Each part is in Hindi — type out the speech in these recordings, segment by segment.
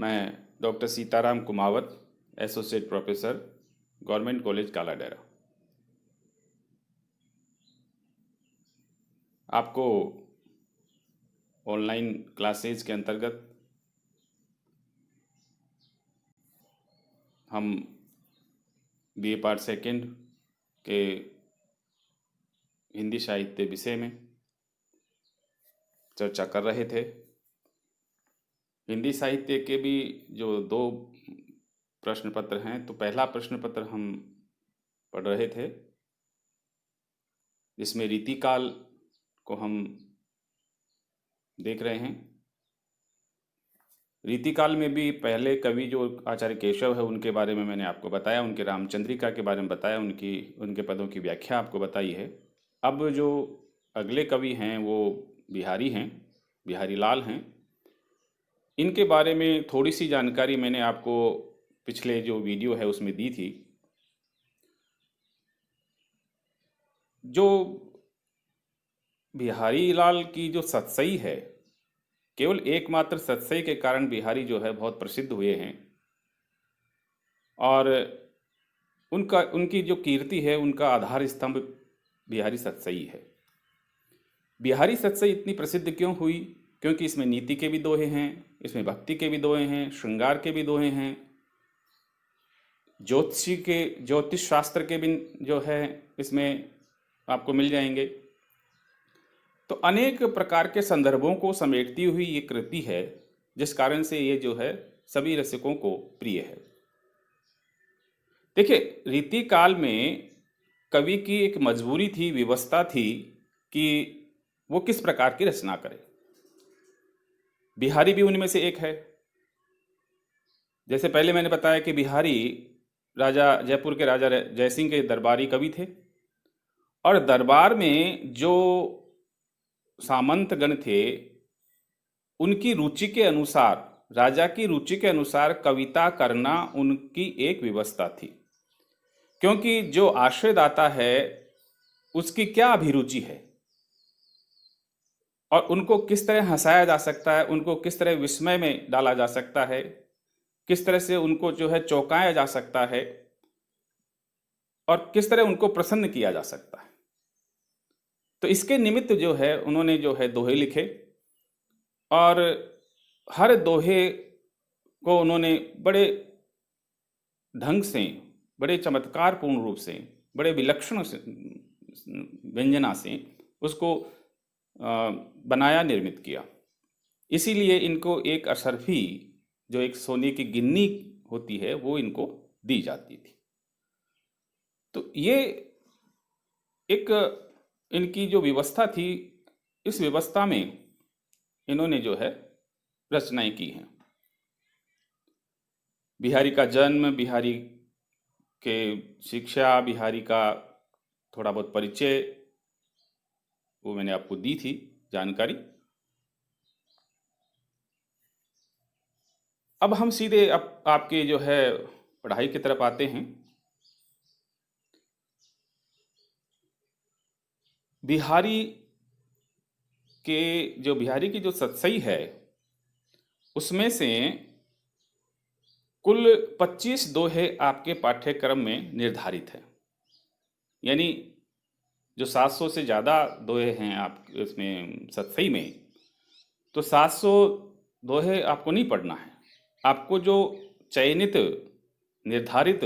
मैं doctor Sitaram Kumawat, associate professor, government college Kaladera. आपको ऑनलाइन क्लासेज के अंतर्गत हम बीए पार्ट सेकेंड के हिंदी साहित्य विषय में चर्चा कर रहे थे। हिंदी साहित्य के भी जो दो प्रश्न पत्र हैं, तो पहला प्रश्न पत्र हम पढ़ रहे थे, जिसमें रीतिकाल को हम देख रहे हैं। रीतिकाल में भी पहले कवि जो आचार्य केशव है, उनके बारे में मैंने आपको बताया, उनके रामचंद्रिका के बारे में बताया, उनके पदों की व्याख्या आपको बताई है। अब जो अगले कवि हैं वो बिहारी हैं, बिहारी लाल हैं। इनके बारे में थोड़ी सी जानकारी मैंने आपको पिछले जो वीडियो है उसमें दी थी। जो बिहारी लाल की जो सतसई है, केवल एकमात्र सतसई के कारण बिहारी जो है बहुत प्रसिद्ध हुए हैं, और उनकी जो कीर्ति है, उनका आधार स्तंभ बिहारी सतसई है। बिहारी सतसई इतनी प्रसिद्ध क्यों हुई? क्योंकि इसमें नीति के भी दोहे हैं, इसमें भक्ति के भी दोहे हैं, श्रृंगार के भी दोहे हैं, ज्योतिष शास्त्र के भी जो है इसमें आपको मिल जाएंगे। तो अनेक प्रकार के संदर्भों को समेटती हुई ये कृति है, जिस कारण से ये जो है सभी रसिकों को प्रिय है। देखिए, रीतिकाल में कवि की एक मजबूरी थी, विवशता थी कि वो किस प्रकार की रचना करे। बिहारी भी उनमें से एक है। जैसे पहले मैंने बताया कि बिहारी जयपुर के राजा जयसिंह के दरबारी कवि थे, और दरबार में जो सामंतगण थे, उनकी रुचि के अनुसार, राजा की रुचि के अनुसार कविता करना उनकी एक व्यवस्था थी। क्योंकि जो आश्रयदाता है उसकी क्या अभिरुचि है, और उनको किस तरह हंसाया जा सकता है, उनको किस तरह विस्मय में डाला जा सकता है, किस तरह से उनको जो है चौंकाया जा सकता है, और किस तरह उनको प्रसन्न किया जा सकता है। तो इसके निमित्त जो है उन्होंने जो है दोहे लिखे, और हर दोहे को उन्होंने बड़े ढंग से, बड़े चमत्कारपूर्ण रूप से, बड़े विलक्षण व्यंजना से उसको बनाया, निर्मित किया। इसीलिए इनको एक अशर्फी, जो एक सोने की गिन्नी होती है, वो इनको दी जाती थी। तो ये एक इनकी जो व्यवस्था थी, इस व्यवस्था में इन्होंने जो है रचनाएं की हैं। बिहारी का जन्म, बिहारी के शिक्षा, बिहारी का थोड़ा बहुत परिचय, वो मैंने आपको दी थी जानकारी। अब हम सीधे आपके जो है पढ़ाई की तरफ आते हैं। बिहारी की जो सतसई है, उसमें से कुल 25 दोहे आपके पाठ्यक्रम में निर्धारित है। यानी जो 700 से ज़्यादा दोहे हैं आप इसमें सतसई में, तो 700 दोहे आपको नहीं पढ़ना है। आपको जो चयनित, निर्धारित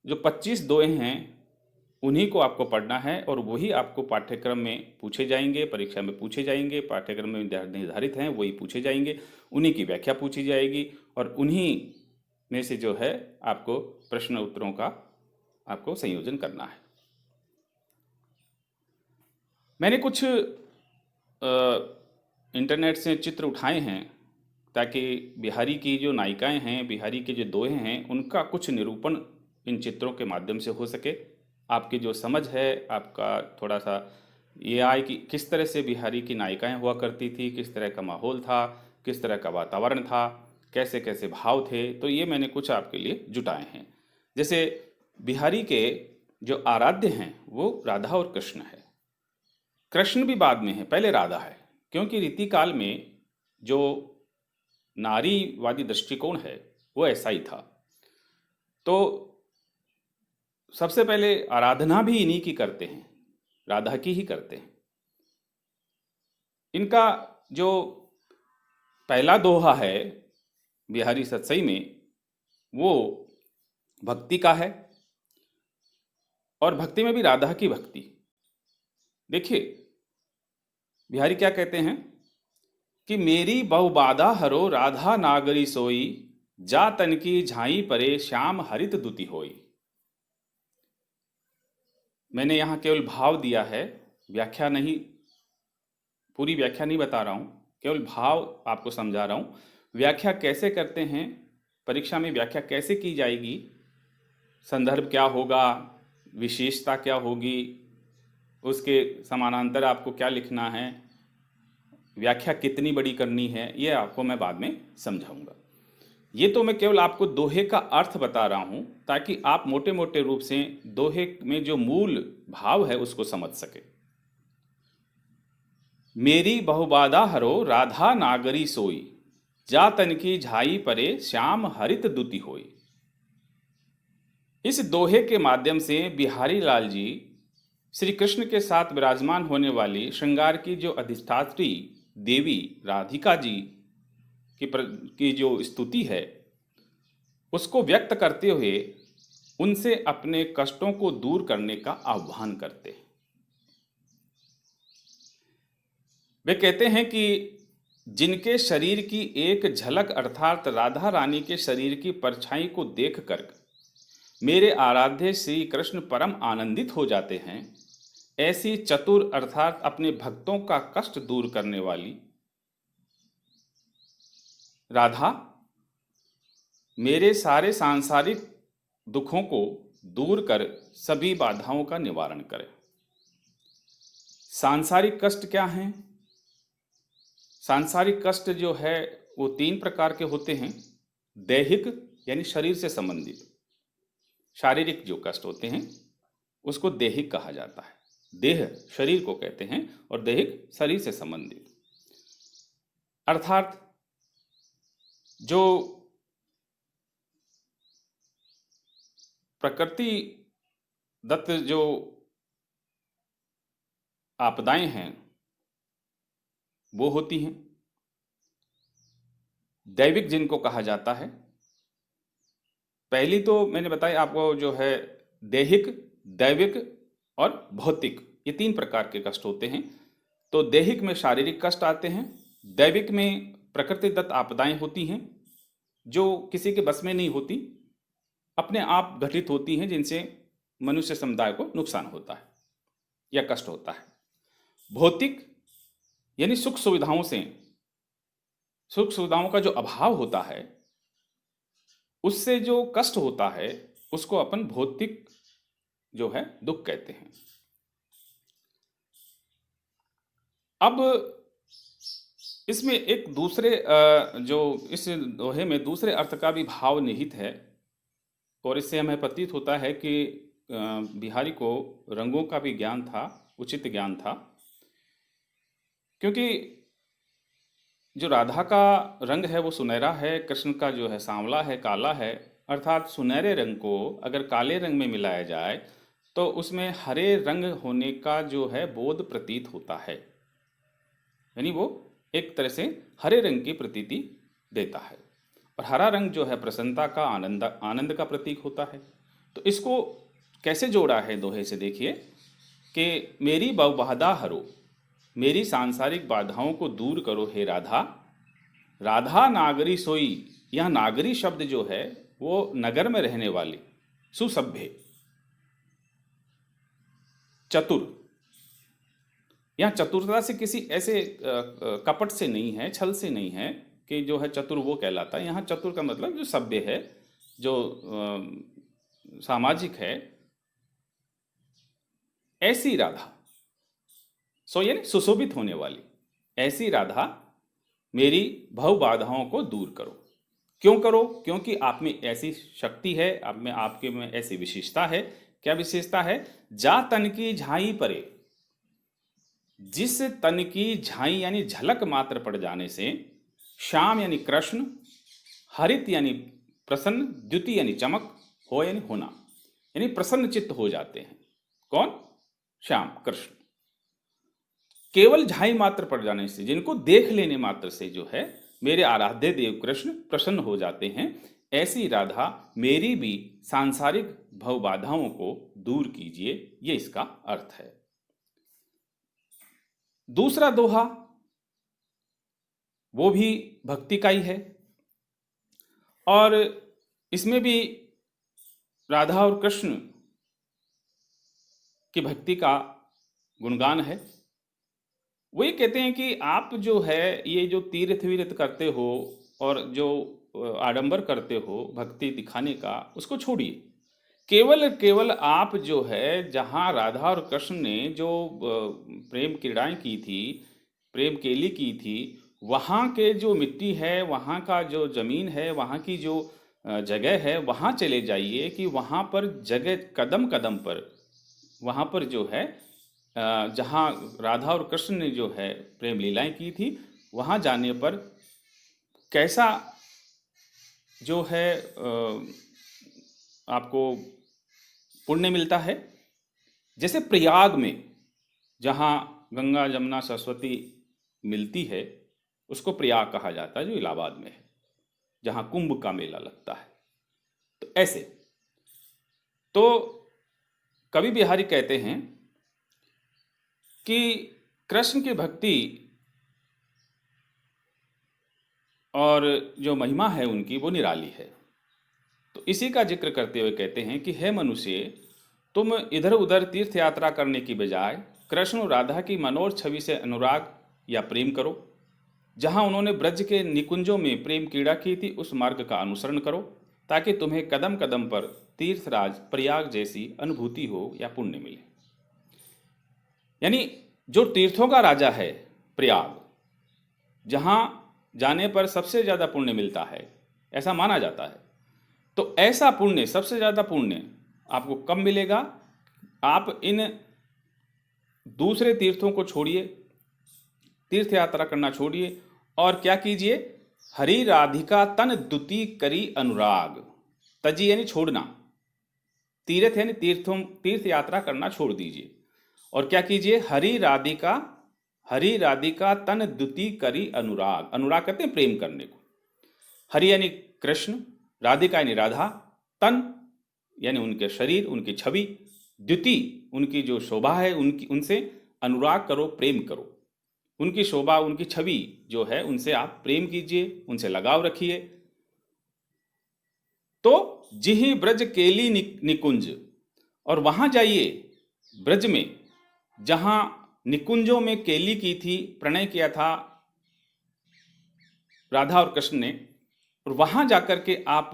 जो 25 दोहे हैं, उन्हीं को आपको पढ़ना है, और वही आपको पाठ्यक्रम में पूछे जाएंगे, परीक्षा में पूछे जाएंगे। पाठ्यक्रम में निर्धारित हैं वही पूछे जाएंगे, उन्हीं की व्याख्या पूछी जाएगी, और उन्हीं में से जो है आपको प्रश्न उत्तरों का आपको संयोजन करना है। मैंने कुछ इंटरनेट से चित्र उठाए हैं, ताकि बिहारी की जो नायिकाएं हैं, बिहारी के जो दोहे हैं, उनका कुछ निरूपण इन चित्रों के माध्यम से हो सके। आपकी जो समझ है, आपका थोड़ा सा ये आए कि किस तरह से बिहारी की नायिकाएं हुआ करती थी, किस तरह का माहौल था, किस तरह का वातावरण था, कैसे कैसे भाव थे। तो ये मैंने कुछ आपके लिए जुटाए हैं। जैसे बिहारी के जो आराध्य हैं वो राधा और कृष्ण है। कृष्ण भी बाद में है, पहले राधा है। क्योंकि रीतिकाल में जो नारीवादी दृष्टिकोण है वो ऐसा ही था। तो सबसे पहले आराधना भी इन्हीं की करते हैं, राधा की ही करते हैं। इनका जो पहला दोहा है बिहारी सतसई में, वो भक्ति का है, और भक्ति में भी राधा की भक्ति। देखिए बिहारी क्या कहते हैं कि मेरी बहुबाधा हरो राधा नागरी सोई, जा तन की झाई परे श्याम हरित दुति होई। मैंने यहाँ केवल भाव दिया है, व्याख्या नहीं, पूरी व्याख्या नहीं बता रहा हूँ, केवल भाव आपको समझा रहा हूँ। व्याख्या कैसे करते हैं, परीक्षा में व्याख्या कैसे की जाएगी, संदर्भ क्या होगा, विशेषता क्या होगी, उसके समानांतर आपको क्या लिखना है, व्याख्या कितनी बड़ी करनी है, ये आपको मैं बाद में समझाऊंगा। ये तो मैं केवल आपको दोहे का अर्थ बता रहा हूं ताकि आप मोटे मोटे रूप से दोहे में जो मूल भाव है उसको समझ सके। मेरी बहुबाधा हरो राधा नागरी सोई, जा तन की झाई परे श्याम हरित दुति होई। इस दोहे के माध्यम से बिहारी लाल जी श्री कृष्ण के साथ विराजमान होने वाली श्रृंगार की जो अधिष्ठात्री देवी राधिका जी की जो स्तुति है उसको व्यक्त करते हुए उनसे अपने कष्टों को दूर करने का आह्वान करते हैं। वे कहते हैं कि जिनके शरीर की एक झलक अर्थात राधा रानी के शरीर की परछाई को देखकर मेरे आराध्य श्री कृष्ण परम आनंदित हो जाते हैं, ऐसी चतुर अर्थात अपने भक्तों का कष्ट दूर करने वाली राधा मेरे सारे सांसारिक दुखों को दूर कर सभी बाधाओं का निवारण करे। सांसारिक कष्ट क्या हैं? सांसारिक कष्ट जो है वो 3 प्रकार के होते हैं। दैहिक यानी शरीर से संबंधित शारीरिक जो कष्ट होते हैं उसको दैहिक कहा जाता है। देह शरीर को कहते हैं और दैहिक शरीर से संबंधित, अर्थात जो प्रकृति दत्त जो आपदाएं हैं वो होती हैं। दैविक जिनको कहा जाता है, पहली तो मैंने बताया आपको जो है दैहिक, दैविक और भौतिक, ये 3 प्रकार के कष्ट होते हैं। तो दैहिक में शारीरिक कष्ट आते हैं, दैविक में प्रकृति दत्त आपदाएं होती हैं जो किसी के बस में नहीं होती, अपने आप घटित होती हैं, जिनसे मनुष्य समुदाय को नुकसान होता है या कष्ट होता है। भौतिक यानी सुख सुविधाओं का जो अभाव होता है उससे जो कष्ट होता है उसको अपन भौतिक जो है दुख कहते हैं। अब इसमें एक दूसरे जो इस दोहे में दूसरे अर्थ का भी भाव निहित है, और इससे हमें प्रतीत होता है कि बिहारी को रंगों का भी ज्ञान था, उचित ज्ञान था, क्योंकि जो राधा का रंग है वो सुनहरा है, कृष्ण का जो है सांवला है, काला है। अर्थात सुनहरे रंग को अगर काले रंग में मिलाया जाए तो उसमें हरे रंग होने का जो है बोध प्रतीत होता है, यानी वो एक तरह से हरे रंग की प्रतीति देता है। और हरा रंग जो है प्रसन्नता का, आनंद का प्रतीक होता है। तो इसको कैसे जोड़ा है दोहे से, देखिए कि मेरी बहुबाधा हरो, मेरी सांसारिक बाधाओं को दूर करो हे राधा, राधा नागरी सोई। यह नागरी शब्द जो है वो नगर में रहने वाली, सुसभ्य, चतुर। यह चतुरता से किसी ऐसे कपट से नहीं है, छल से नहीं है कि जो है चतुर वो कहलाता है। यहाँ चतुर का मतलब जो सभ्य है, जो सामाजिक है, ऐसी राधा, सो यानी सुशोभित होने वाली ऐसी राधा मेरी भव बाधाओं को दूर करो। क्यों करो? क्योंकि आप में ऐसी शक्ति है, आप में, आपके में ऐसी विशेषता है। क्या विशेषता है? जा तन की झाई परे, जिस तन की झाई यानी झलक मात्र पड़ जाने से श्याम यानी कृष्ण, हरित यानी प्रसन्न, द्युति यानी चमक, हो यानी होना, यानी प्रसन्न चित्त हो जाते हैं। कौन? श्याम, कृष्ण। केवल झाई मात्र पड़ जाने से, जिनको देख लेने मात्र से जो है मेरे आराध्य देव कृष्ण प्रसन्न हो जाते हैं, ऐसी राधा मेरी भी सांसारिक भव बाधाओं को दूर कीजिए, ये इसका अर्थ है। दूसरा दोहा वो भी भक्ति का ही है, और इसमें भी राधा और कृष्ण की भक्ति का गुणगान है। वो ये कहते हैं कि आप जो है ये जो तीर्थ वीर्थ करते हो और जो आडंबर करते हो भक्ति दिखाने का, उसको छोड़िए। केवल केवल आप जो है जहाँ राधा और कृष्ण ने जो प्रेम क्रीड़ाएं की थी, प्रेम केली की थी, वहाँ के जो मिट्टी है, वहाँ का जो ज़मीन है, वहाँ की जो जगह है, वहाँ चले जाइए कि वहाँ पर जगह कदम कदम पर, वहाँ पर जो है जहाँ राधा और कृष्ण ने जो है प्रेम लीलाएं की थी, वहाँ जाने पर कैसा जो है आपको पुण्य मिलता है। जैसे प्रयाग में जहाँ गंगा जमुना सरस्वती मिलती है, उसको प्रयाग कहा जाता है, जो इलाहाबाद में है, जहाँ कुंभ का मेला लगता है। तो ऐसे तो कवि बिहारी कहते हैं कि कृष्ण की भक्ति और जो महिमा है उनकी, वो निराली है। तो इसी का जिक्र करते हुए कहते हैं कि हे मनुष्य, तुम इधर उधर तीर्थ यात्रा करने की बजाय कृष्ण और राधा की मनोहर छवि से अनुराग या प्रेम करो। जहाँ उन्होंने ब्रज के निकुंजों में प्रेम क्रीड़ा की थी, उस मार्ग का अनुसरण करो, ताकि तुम्हें कदम कदम पर तीर्थराज प्रयाग जैसी अनुभूति हो या पुण्य मिले। यानी जो तीर्थों का राजा है प्रयाग, जहाँ जाने पर सबसे ज़्यादा पुण्य मिलता है, ऐसा माना जाता है। तो ऐसा पुण्य, सबसे ज़्यादा पुण्य आपको कब मिलेगा? आप इन दूसरे तीर्थों को छोड़िए, तीर्थ यात्रा करना छोड़िए, और क्या कीजिए? हरि राधिका तन दुति करी अनुराग। तजी यानी छोड़ना, तीर्थ यानी तीर्थ यात्रा करना छोड़ दीजिए, और क्या कीजिए? हरि राधिका तन दुति करी अनुराग। अनुराग कहते हैं प्रेम करने को। हरि यानी कृष्ण, राधिका यानी राधा, तन यानी उनके शरीर, उनकी छवि, द्युति उनकी जो शोभा है, उनकी उनसे अनुराग करो, प्रेम करो। उनकी शोभा, उनकी छवि जो है, उनसे आप प्रेम कीजिए, उनसे लगाव रखिए। तो जिहि ब्रज केली निकुंज, और वहां जाइए ब्रज में जहां निकुंजों में केली की थी, प्रणय किया था राधा और कृष्ण ने, और वहां जाकर के आप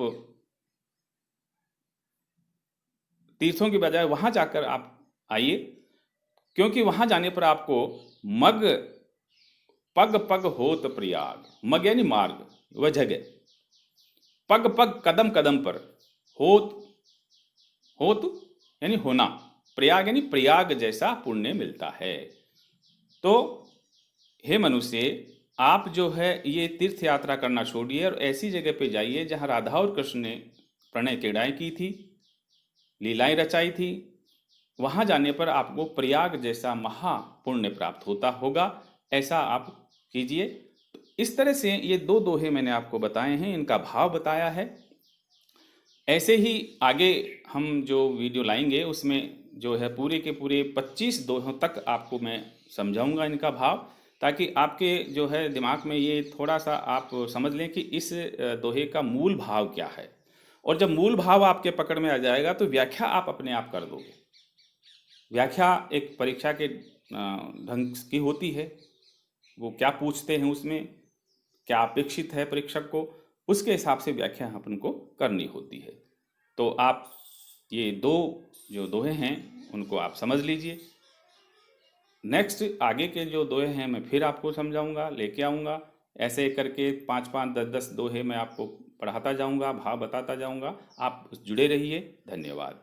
तीर्थों की बजाय वहां जाकर आप आइए, क्योंकि वहां जाने पर आपको मग पग पग होत प्रयाग। मग यानी मार्ग, वह जगह, पग पग कदम कदम पर, होत होत यानी होना, प्रयाग यानी प्रयाग जैसा पुण्य मिलता है। तो हे मनुष्य, आप जो है ये तीर्थ यात्रा करना छोड़िए और ऐसी जगह पे जाइए जहाँ राधा और कृष्ण ने प्रणय क्रीड़ाएं की थी, लीलाएं रचाई थी। वहाँ जाने पर आपको प्रयाग जैसा महापुण्य प्राप्त होता होगा, ऐसा आप कीजिए। तो इस तरह से ये दो दोहे मैंने आपको बताए हैं, इनका भाव बताया है। ऐसे ही आगे हम जो वीडियो लाएंगे उसमें जो है पूरे के पूरे 25 दोहों तक आपको मैं समझाऊंगा इनका भाव, ताकि आपके जो है दिमाग में ये थोड़ा सा आप समझ लें कि इस दोहे का मूल भाव क्या है। और जब मूल भाव आपके पकड़ में आ जाएगा तो व्याख्या आप अपने आप कर दोगे। व्याख्या एक परीक्षा के ढंग की होती है, वो क्या पूछते हैं, उसमें क्या अपेक्षित है परीक्षक को, उसके हिसाब से व्याख्या अपन को करनी होती है। तो आप ये दो जो दोहे हैं उनको आप समझ लीजिए। नेक्स्ट आगे के जो दोहे हैं मैं फिर आपको समझाऊंगा, लेके आऊँगा। ऐसे करके 5-5, 10-10 दोहे मैं आपको पढ़ाता जाऊंगा, भाव बताता जाऊंगा। आप जुड़े रहिए। धन्यवाद।